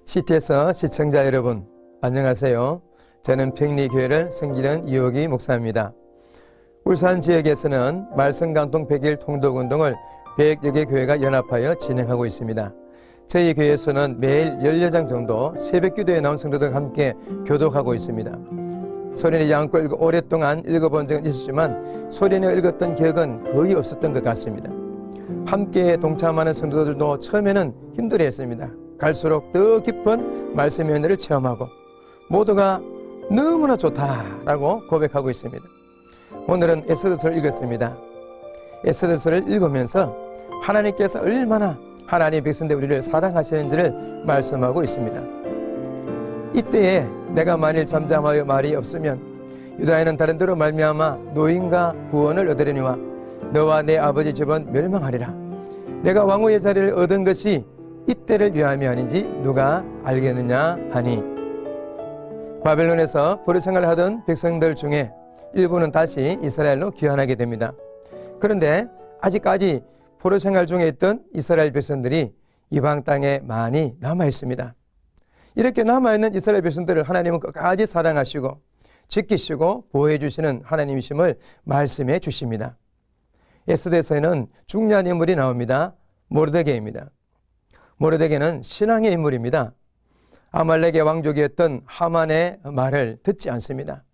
CT에서 시청자 여러분, 안녕하세요. 저는 평리교회를 섬기는 이호기 목사입니다. 울산 지역에서는 말씀감동 100일 통독운동을 100여 개 교회가 연합하여 진행하고 있습니다. 저희 교회에서는 매일 10여장 정도 새벽기도에 나온 성도들과 함께 교독하고 있습니다. 소리내 않고 오랫동안 읽어본 적은 있었지만 소리내 읽었던 기억은 거의 없었던 것 같습니다. 함께 동참하는 성도들도 처음에는 힘들어했습니다. 갈수록 더 깊은 말씀의 은혜를 체험하고 모두가 너무나 좋다라고 고백하고 있습니다. 오늘은 에스더서를 읽었습니다. 에스더서를 읽으면서 하나님께서 얼마나 하나님의 백성들 우리를 사랑하시는지를 말씀하고 있습니다. 이때에 내가 만일 잠잠하여 말이 없으면 유다인은 다른 데로 말미암아 노인과 구원을 얻으려니와 너와 내 아버지 집은 멸망하리라. 내가 왕후의 자리를 얻은 것이 이때를 위함이 아닌지 누가 알겠느냐 하니, 바벨론에서 포로 생활을 하던 백성들 중에 일부는 다시 이스라엘로 귀환하게 됩니다. 그런데 아직까지 포로 생활 중에 있던 이스라엘 백성들이 이방 땅에 많이 남아 있습니다. 이렇게 남아있는 이스라엘 백성들을 하나님은 끝까지 사랑하시고 지키시고 보호해 주시는 하나님이심을 말씀해 주십니다. 에스더서에는 중요한 인물이 나옵니다. 모르드게입니다. 모르드게는 신앙의 인물입니다. 아말렉의 왕족이었던 하만의 말을 듣지 않습니다.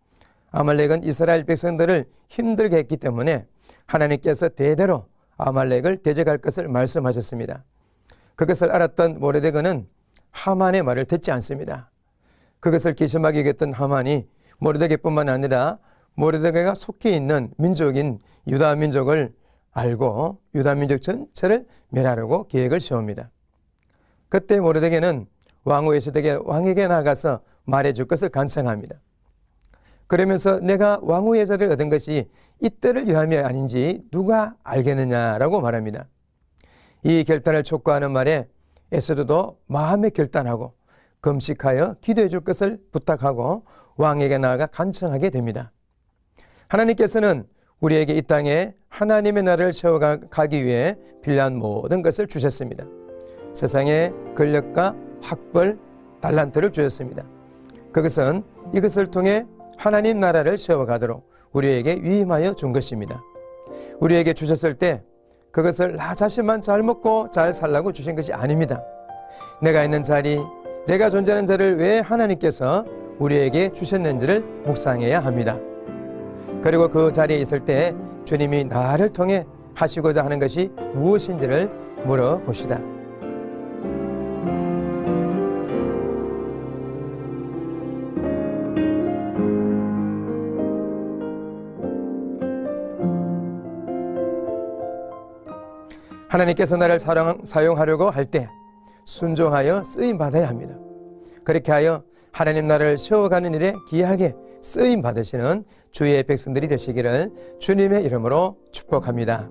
아말렉은 이스라엘 백성들을 힘들게 했기 때문에 하나님께서 대대로 아말렉을 대적할 것을 말씀하셨습니다. 그것을 알았던 모르드게는 하만의 말을 듣지 않습니다. 그것을 기심하게 여겼던 하만이 모르드게뿐만 아니라 모르드게가 속해 있는 민족인 유다 민족을 알고 유다 민족 전체를 멸하려고 계획을 세웁니다. 그때 모르드게는 왕후 에스더에게 왕에게 나가서 말해줄 것을 간청합니다. 그러면서 내가 왕후의 자리를 얻은 것이 이때를 위함이 아닌지 누가 알겠느냐라고 말합니다. 이 결단을 촉구하는 말에 에스더도 마음에 결단하고 금식하여 기도해 줄 것을 부탁하고 왕에게 나아가 간청하게 됩니다. 하나님께서는 우리에게 이 땅에 하나님의 나라를 세워가기 위해 필요한 모든 것을 주셨습니다. 세상에 권력과 학벌, 달란트를 주셨습니다. 그것은 이것을 통해 하나님 나라를 세워가도록 우리에게 위임하여 준 것입니다. 우리에게 주셨을 때 그것을 나 자신만 잘 먹고 잘 살라고 주신 것이 아닙니다. 내가 있는 자리, 내가 존재하는 자리를 왜 하나님께서 우리에게 주셨는지를 묵상해야 합니다. 그리고 그 자리에 있을 때 주님이 나를 통해 하시고자 하는 것이 무엇인지를 물어봅시다. 하나님께서 나를 사용하려고 할 때 순종하여 쓰임받아야 합니다. 그렇게 하여 하나님 나라를 세워가는 일에 귀하게 쓰임받으시는 주의 백성들이 되시기를 주님의 이름으로 축복합니다.